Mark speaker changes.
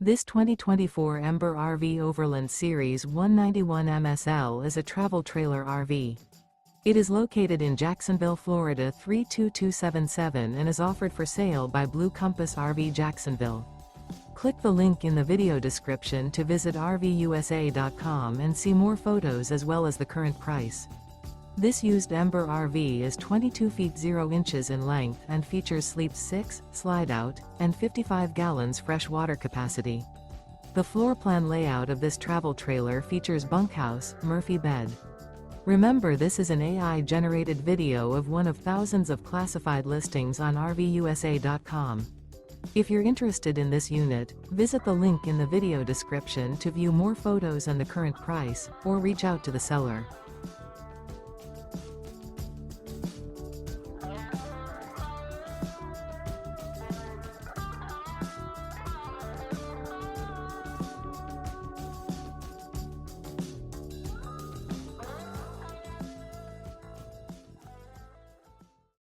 Speaker 1: This 2024 Ember RV Overland Series 191 MSL is a travel trailer RV. It is located in Jacksonville, Florida 32277 and is offered for sale by Blue Compass RV Jacksonville. Click the link in the video description to visit RVUSA.com and see more photos as well as the current price. This used Ember RV is 22 feet 0 inches in length and features sleep 6, slide-out, and 55 gallons fresh water capacity. The floor plan layout of this travel trailer features bunkhouse, Murphy bed. Remember, this is an AI-generated video of one of thousands of classified listings on RVUSA.com. If you're interested in this unit, visit the link in the video description to view more photos and the current price, or reach out to the seller.